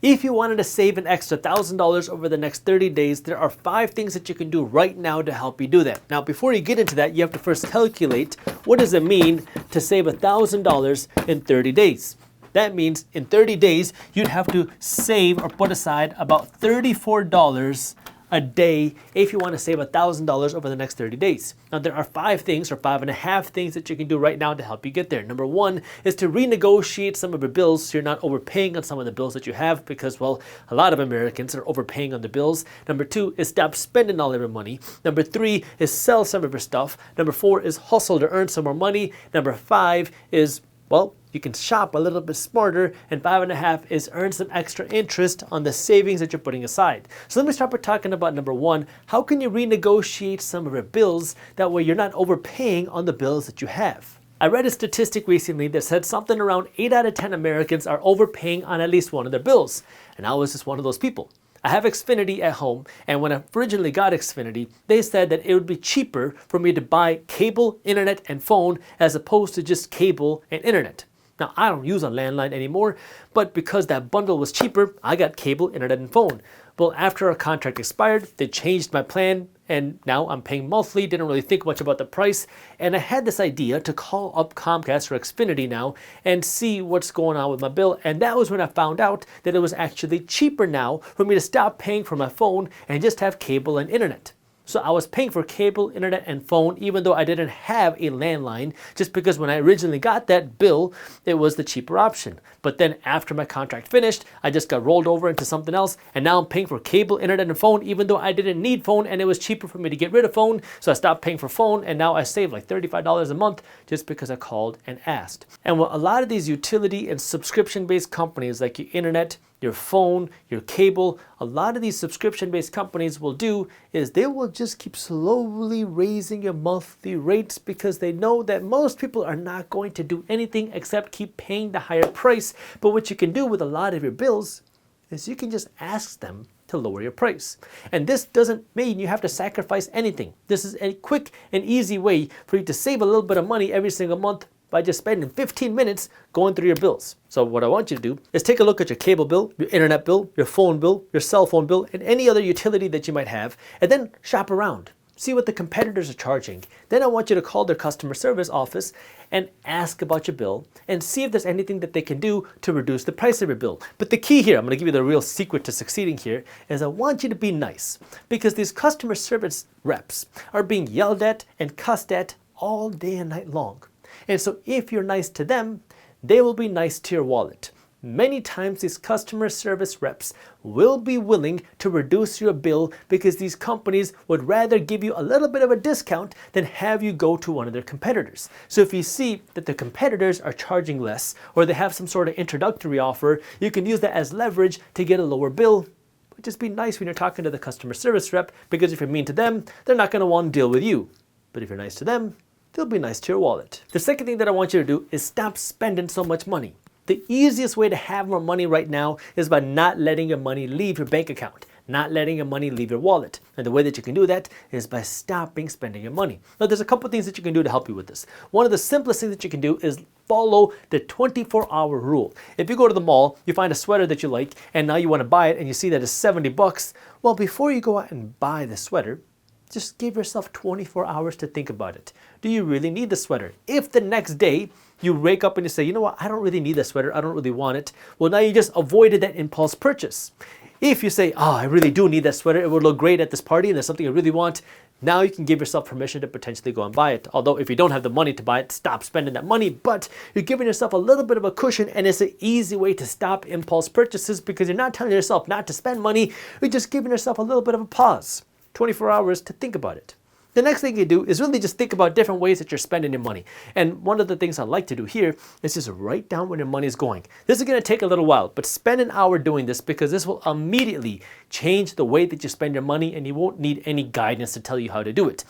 If you wanted to save an extra $1,000 over the next 30 days, there are 5 things that you can do right now to help you do that. Now, before you get into that, you have to first calculate what does it mean to save $1,000 in 30 days. That means in 30 days, you'd have to save or put aside about $34 a day if you want to save $1,000 over the next 30 days. Now, there are 5 things or 5.5 things that you can do right now to help you get there. Number 1 is to renegotiate some of your bills so you're not overpaying on some of the bills that you have because, well, a lot of Americans are overpaying on the bills. Number 2 is stop spending all of your money. Number 3 is sell some of your stuff. Number 4 is hustle to earn some more money. Number 5 is, well, you can shop a little bit smarter, and 5.5 is earn some extra interest on the savings that you're putting aside. So let me start by talking about number 1. How can you renegotiate some of your bills? That way you're not overpaying on the bills that you have. I read a statistic recently that said something around 8 out of 10 Americans are overpaying on at least one of their bills. And I was just one of those people. I have Xfinity at home, and when I originally got Xfinity, they said that it would be cheaper for me to buy cable, internet, and phone as opposed to just cable and internet. Now, I don't use a landline anymore, but because that bundle was cheaper, I got cable, internet, and phone. Well, after our contract expired, they changed my plan, and now I'm paying monthly, didn't really think much about the price, and I had this idea to call up Comcast or Xfinity now and see what's going on with my bill, and that was when I found out that it was actually cheaper now for me to stop paying for my phone and just have cable and internet. So I was paying for cable, internet, and phone even though I didn't have a landline, just because when I originally got that bill, it was the cheaper option. But then after my contract finished, I just got rolled over into something else, and now I'm paying for cable, internet, and phone even though I didn't need phone, and it was cheaper for me to get rid of phone, so I stopped paying for phone, and now I save like $35 a month just because I called and asked. And what a lot of these utility and subscription-based companies like your internet, your phone, your cable, a lot of these subscription-based companies will do is they will just keep slowly raising your monthly rates because they know that most people are not going to do anything except keep paying the higher price. But what you can do with a lot of your bills is you can just ask them to lower your price. And this doesn't mean you have to sacrifice anything. This is a quick and easy way for you to save a little bit of money every single month by just spending 15 minutes going through your bills. So what I want you to do is take a look at your cable bill, your internet bill, your phone bill, your cell phone bill, and any other utility that you might have, and then shop around. See what the competitors are charging. Then I want you to call their customer service office and ask about your bill and see if there's anything that they can do to reduce the price of your bill. But the key here, I'm going to give you the real secret to succeeding here, is I want you to be nice, because these customer service reps are being yelled at and cussed at all day and night long. And so if you're nice to them, they will be nice to your wallet. Many times these customer service reps will be willing to reduce your bill because these companies would rather give you a little bit of a discount than have you go to one of their competitors. So if you see that the competitors are charging less or they have some sort of introductory offer, you can use that as leverage to get a lower bill. But just be nice when you're talking to the customer service rep, because if you're mean to them, they're not going to want to deal with you. But if you're nice to them, they'll be nice to your wallet. The second thing that I want you to do is stop spending so much money. The easiest way to have more money right now is by not letting your money leave your bank account, not letting your money leave your wallet. And the way that you can do that is by stopping spending your money. Now, there's a couple things that you can do to help you with this. One of the simplest things that you can do is follow the 24-hour rule. If you go to the mall, you find a sweater that you like, and now you want to buy it, and you see that it's 70 bucks. Well, before you go out and buy the sweater, just give yourself 24 hours to think about it. Do you really need the sweater? If the next day you wake up and you say, you know what, I don't really need the sweater, I don't really want it, well, now you just avoided that impulse purchase. If you say, oh, I really do need that sweater, it would look great at this party and there's something I really want, now you can give yourself permission to potentially go and buy it. Although if you don't have the money to buy it, stop spending that money, but you're giving yourself a little bit of a cushion, and it's an easy way to stop impulse purchases because you're not telling yourself not to spend money, you're just giving yourself a little bit of a pause. 24 hours to think about it. The next thing you do is really just think about different ways that you're spending your money. And one of the things I like to do here is just write down where your money is going. This is going to take a little while, but spend an hour doing this because this will immediately change the way that you spend your money, and you won't need any guidance to tell you how to do it.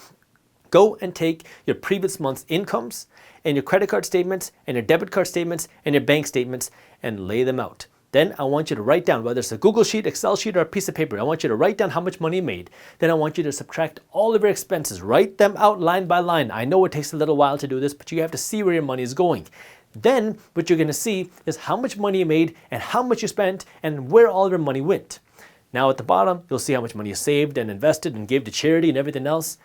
Go and take your previous month's incomes and your credit card statements and your debit card statements and your bank statements and lay them out. Then I want you to write down, whether it's a Google sheet, Excel sheet, or a piece of paper, I want you to write down how much money you made. Then I want you to subtract all of your expenses. Write them out line by line. I know it takes a little while to do this, but you have to see where your money is going. Then what you're going to see is how much money you made and how much you spent and where all your money went. Now at the bottom, you'll see how much money you saved and invested and gave to charity and everything else.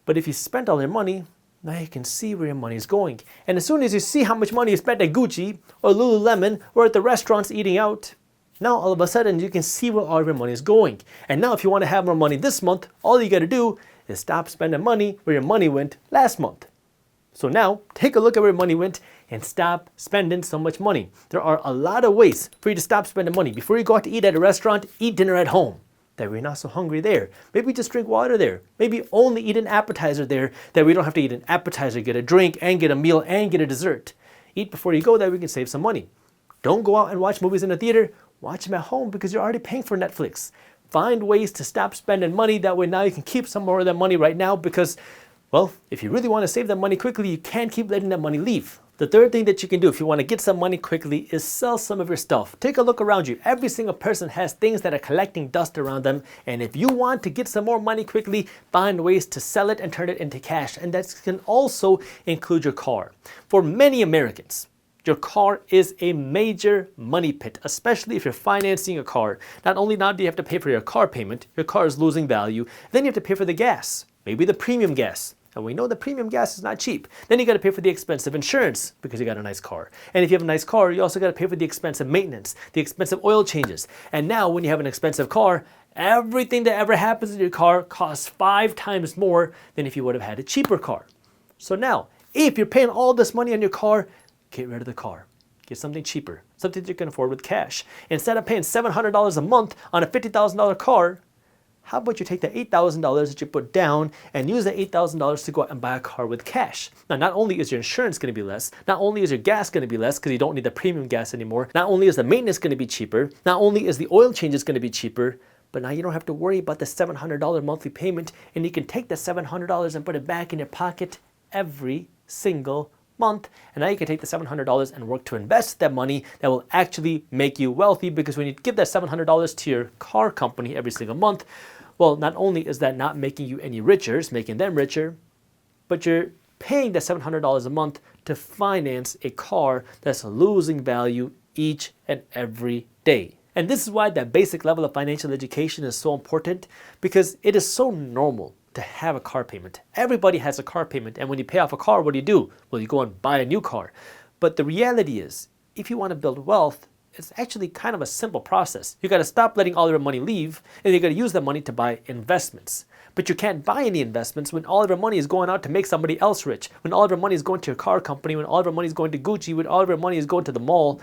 But if you spent all your money, now you can see where your money is going. And as soon as you see how much money you spent at Gucci or Lululemon or at the restaurants eating out, now all of a sudden you can see where all of your money is going. And now if you want to have more money this month, all you got to do is stop spending money where your money went last month. So now take a look at where your money went and stop spending so much money. There are a lot of ways for you to stop spending money. Before you go out to eat at a restaurant, eat dinner at home. That we're not so hungry there. Maybe just drink water there. Maybe only eat an appetizer there, that we don't have to eat an appetizer, get a drink and get a meal and get a dessert. Eat before you go, that we can save some money. Don't go out and watch movies in the theater. Watch them at home because you're already paying for Netflix. Find ways to stop spending money. That way now you can keep some more of that money right now because, well, if you really want to save that money quickly, you can't keep letting that money leave. The third thing that you can do if you want to get some money quickly is sell some of your stuff. Take a look around you. Every single person has things that are collecting dust around them. And if you want to get some more money quickly, find ways to sell it and turn it into cash. And that can also include your car. For many Americans, your car is a major money pit, especially if you're financing a car. Not only now do you have to pay for your car payment, your car is losing value, then you have to pay for the gas, maybe the premium gas. And we know the premium gas is not cheap. Then you got to pay for the expensive insurance because you got a nice car. And if you have a nice car, you also got to pay for the expensive maintenance, the expensive oil changes. And now when you have an expensive car, everything that ever happens in your car costs 5 times more than if you would have had a cheaper car. So now, if you're paying all this money on your car, get rid of the car. Get something cheaper, something that you can afford with cash. Instead of paying $700 a month on a $50,000 car, how about you take the $8,000 that you put down and use the $8,000 to go out and buy a car with cash? Now, not only is your insurance going to be less, not only is your gas going to be less because you don't need the premium gas anymore, not only is the maintenance going to be cheaper, not only is the oil change is going to be cheaper, but now you don't have to worry about the $700 monthly payment, and you can take the $700 and put it back in your pocket every single month. And now you can take the $700 and work to invest that money that will actually make you wealthy, because when you give that $700 to your car company every single month, well, not only is that not making you any richer, it's making them richer, but you're paying that $700 a month to finance a car that's losing value each and every day. And this is why that basic level of financial education is so important, because it is so normal to have a car payment. Everybody has a car payment, and when you pay off a car, what do? Well, you go and buy a new car. But the reality is, if you want to build wealth, it's actually kind of a simple process. You got to stop letting all your money leave, and you got to use that money to buy investments. But you can't buy any investments when all of your money is going out to make somebody else rich, when all of your money is going to your car company, when all of your money is going to Gucci, when all of your money is going to the mall.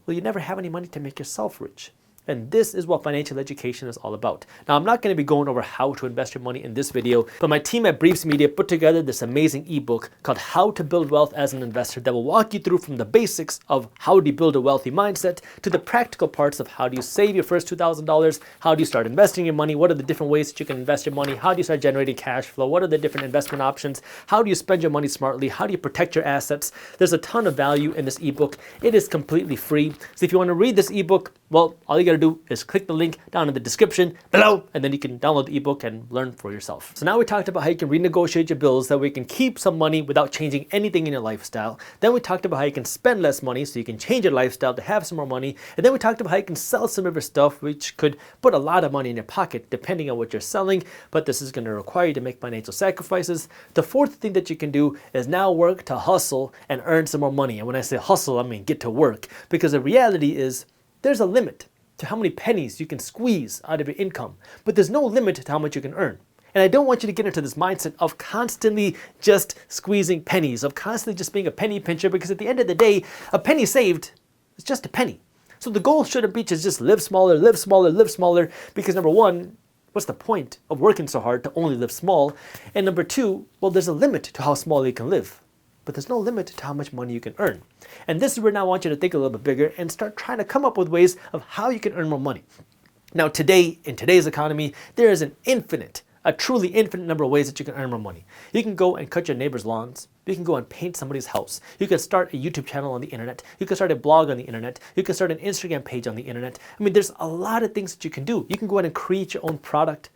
Well, you never have any money to make yourself rich. And this is what financial education is all about. Now, I'm not going to be going over how to invest your money in this video, but my team at Briefs Media put together this amazing ebook called How to Build Wealth as an Investor that will walk you through from the basics of how do you build a wealthy mindset to the practical parts of how do you save your first $2,000, how do you start investing your money, what are the different ways that you can invest your money, how do you start generating cash flow, what are the different investment options, how do you spend your money smartly, how do you protect your assets. There's a ton of value in this ebook. It is completely free. So if you want to read this ebook, well, all you got to do is click the link down in the description below, and then you can download the ebook and learn for yourself. So now we talked about how you can renegotiate your bills, that we can keep some money without changing anything in your lifestyle. Then we talked about how you can spend less money so you can change your lifestyle to have some more money. And then we talked about how you can sell some of your stuff, which could put a lot of money in your pocket depending on what you're selling, but this is going to require you to make financial sacrifices. The fourth thing that you can do is now work to hustle and earn some more money. And when I say hustle, I mean get to work, because the reality is there's a limit to how many pennies you can squeeze out of your income, but there's no limit to how much you can earn. And I don't want you to get into this mindset of constantly just squeezing pennies, of constantly just being a penny pincher, because at the end of the day, a penny saved is just a penny. So the goal shouldn't be to just live smaller, live smaller, live smaller, because number one, what's the point of working so hard to only live small? And number two, well, there's a limit to how small you can live, but there's no limit to how much money you can earn. And this is where now I want you to think a little bit bigger and start trying to come up with ways of how you can earn more money. Now today, in today's economy, there is a truly infinite number of ways that you can earn more money. You can go and cut your neighbor's lawns. You can go and paint somebody's house. You can start a YouTube channel on the internet. You can start a blog on the internet. You can start an Instagram page on the internet. I mean, there's a lot of things that you can do. You can go ahead and create your own product.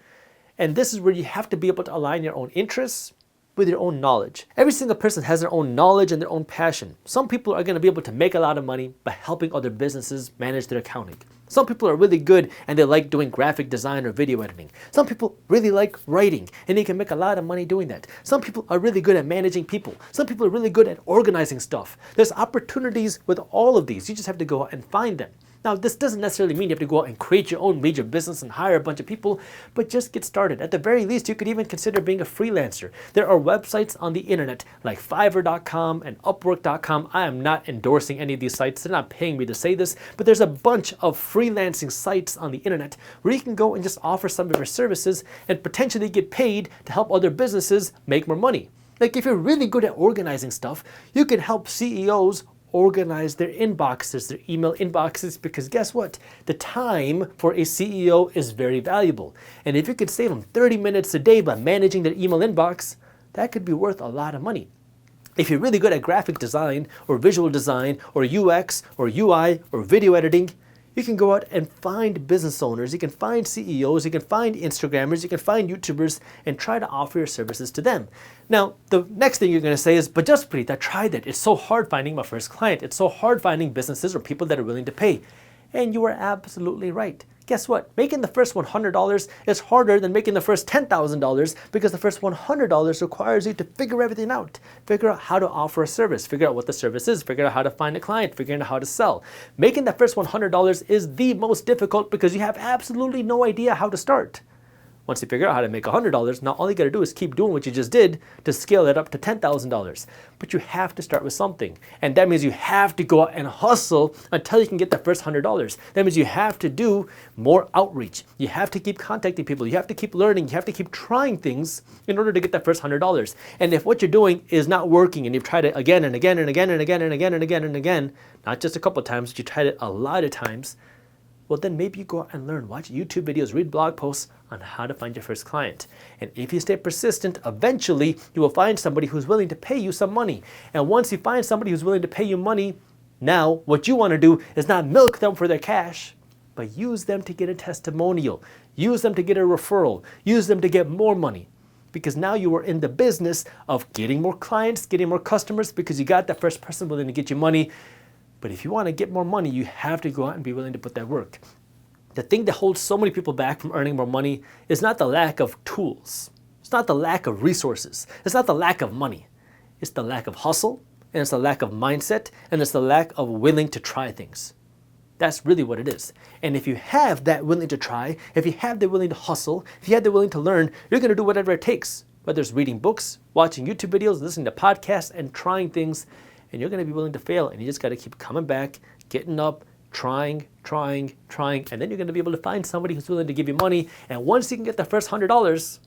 And this is where you have to be able to align your own interests with your own knowledge. Every single person has their own knowledge and their own passion. Some people are going to be able to make a lot of money by helping other businesses manage their accounting. Some people are really good and they like doing graphic design or video editing. Some people really like writing and they can make a lot of money doing that. Some people are really good at managing people. Some people are really good at organizing stuff. There's opportunities with all of these. You just have to go out and find them. Now, this doesn't necessarily mean you have to go out and create your own major business and hire a bunch of people, but just get started. At the very least, you could even consider being a freelancer. There are websites on the internet like Fiverr.com and Upwork.com. I am not endorsing any of these sites. They're not paying me to say this, but there's a bunch of freelancing sites on the internet where you can go and just offer some of your services and potentially get paid to help other businesses make more money. Like if you're really good at organizing stuff, you can help CEOs organize their inboxes, their email inboxes, because guess what? The time for a CEO is very valuable. And if you could save them 30 minutes a day by managing their email inbox, that could be worth a lot of money. If you're really good at graphic design or visual design or UX or UI or video editing, you can go out and find business owners, you can find CEOs, you can find Instagrammers, you can find YouTubers and try to offer your services to them. Now, the next thing you're going to say is, but Jaspreet, I tried it. It's so hard finding my first client. It's so hard finding businesses or people that are willing to pay. And you are absolutely right. Guess what? Making the first $100 is harder than making the first $10,000 because the first $100 requires you to figure everything out. Figure out how to offer a service, figure out what the service is, figure out how to find a client, figuring out how to sell. Making that first $100 is the most difficult because you have absolutely no idea how to start. Once you figure out how to make $100, now all you got to do is keep doing what you just did to scale it up to $10,000. But you have to start with something. And that means you have to go out and hustle until you can get the first $100. That means you have to do more outreach. You have to keep contacting people. You have to keep learning. You have to keep trying things in order to get that first $100. And if what you're doing is not working and you've tried it again and again and again and again and again and again and again, not just a couple of times, but you tried it a lot of times, well, then maybe you go out and learn, watch YouTube videos, read blog posts on how to find your first client. And if you stay persistent, eventually you will find somebody who's willing to pay you some money. And once you find somebody who's willing to pay you money, now what you want to do is not milk them for their cash, but use them to get a testimonial, use them to get a referral, use them to get more money. Because now you are in the business of getting more clients, getting more customers, because you got that first person willing to get you money. But if you want to get more money, you have to go out and be willing to put that work. The thing that holds so many people back from earning more money is not the lack of tools. It's not the lack of resources. It's not the lack of money. It's the lack of hustle, and it's the lack of mindset, and it's the lack of willing to try things. That's really what it is. And if you have that willing to try, if you have the willing to hustle, if you have the willing to learn, you're going to do whatever it takes. Whether it's reading books, watching YouTube videos, listening to podcasts, and trying things, and you're going to be willing to fail, and you just got to keep coming back, getting up, trying, and then you're going to be able to find somebody who's willing to give you money. And once you can get the first $100,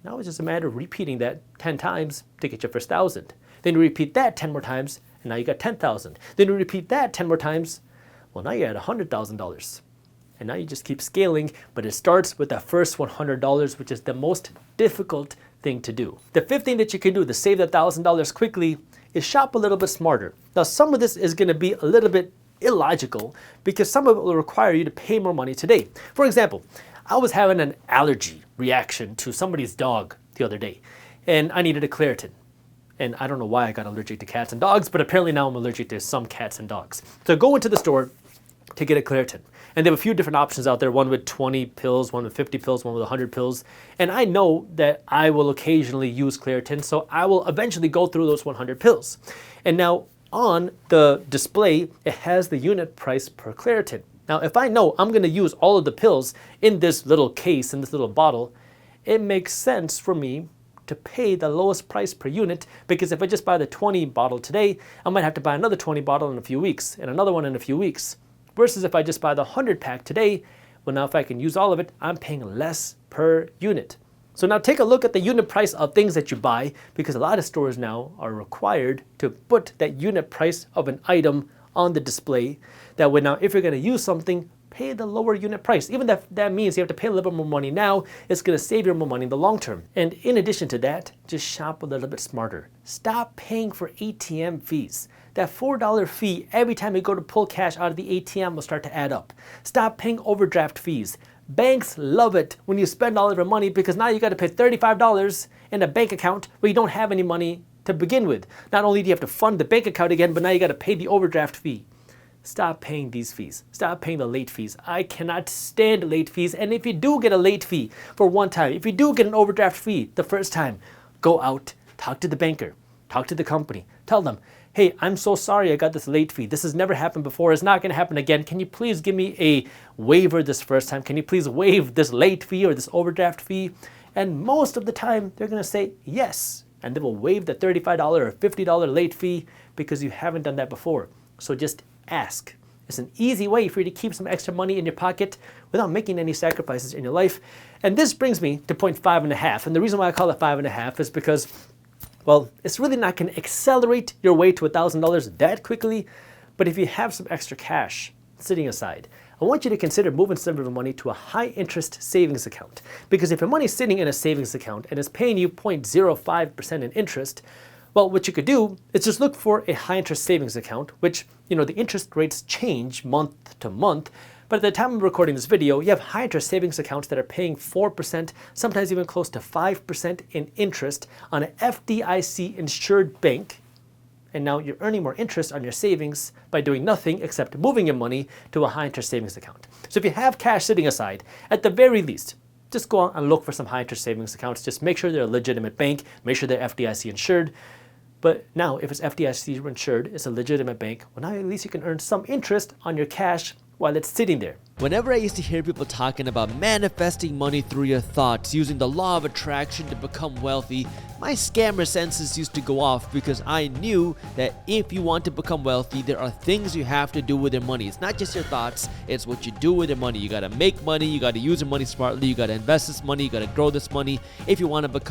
now it's just a matter of repeating that 10 times to get your first 1,000. Then you repeat that 10 more times, and now you got 10,000. Then you repeat that 10 more times, well, now you're at $100,000. And now you just keep scaling, but it starts with that first $100, which is the most difficult thing to do. The fifth thing that you can do to save that $1,000 quickly is shop a little bit smarter. Now, some of this is going to be a little bit illogical because some of it will require you to pay more money today. For example, I was having an allergy reaction to somebody's dog the other day, and I needed a Claritin. And I don't know why I got allergic to cats and dogs, but apparently now I'm allergic to some cats and dogs. So I go into the store to get a Claritin. And they have a few different options out there, one with 20 pills, one with 50 pills, one with 100 pills. And I know that I will occasionally use Claritin, so I will eventually go through those 100 pills. And now on the display, it has the unit price per Claritin. Now, if I know I'm going to use all of the pills in this little case, in this little bottle, it makes sense for me to pay the lowest price per unit, because if I just buy the 20 bottle today, I might have to buy another 20 bottle in a few weeks and another one in a few weeks. Versus if I just buy the 100 pack today, well, now if I can use all of it, I'm paying less per unit. So now take a look at the unit price of things that you buy, because a lot of stores now are required to put that unit price of an item on the display. That way now, if you're going to use something, pay the lower unit price. Even if that means you have to pay a little bit more money now, it's going to save you more money in the long term. And in addition to that, just shop a little bit smarter. Stop paying for ATM fees. That $4 fee every time you go to pull cash out of the ATM will start to add up. Stop paying overdraft fees. Banks love it when you spend all of your money because now you got to pay $35 in a bank account where you don't have any money to begin with. Not only do you have to fund the bank account again, but now you got to pay the overdraft fee. Stop paying these fees. Stop paying the late fees. I cannot stand late fees. And if you do get a late fee for one time, if you do get an overdraft fee the first time, go out, talk to the banker, talk to the company, tell them, hey, I'm so sorry I got this late fee. This has never happened before. It's not going to happen again. Can you please give me a waiver this first time? Can you please waive this late fee or this overdraft fee? And most of the time, they're going to say yes. And they will waive the $35 or $50 late fee because you haven't done that before. So just ask. It's an easy way for you to keep some extra money in your pocket without making any sacrifices in your life. And this brings me to point 5.5. And the reason why I call it 5.5 is because, well, it's really not going to accelerate your way to $1,000 that quickly. But if you have some extra cash sitting aside, I want you to consider moving some of your money to a high interest savings account. Because if your money is sitting in a savings account and it's paying you 0.05% in interest, well, what you could do is just look for a high interest savings account, which, the interest rates change month to month. But at the time of recording this video, you have high interest savings accounts that are paying 4%, sometimes even close to 5% in interest on an FDIC insured bank. And now you're earning more interest on your savings by doing nothing except moving your money to a high interest savings account. So if you have cash sitting aside, at the very least, just go out and look for some high interest savings accounts. Just make sure they're a legitimate bank, make sure they're FDIC insured. But now if it's FDIC insured, it's a legitimate bank, well now at least you can earn some interest on your cash while it's sitting there. Whenever I used to hear people talking about manifesting money through your thoughts, using the law of attraction to become wealthy, my scammer senses used to go off because I knew that if you want to become wealthy, there are things you have to do with your money. It's not just your thoughts, it's what you do with your money. You gotta make money, you gotta use your money smartly, you gotta invest this money, you gotta grow this money if you want to become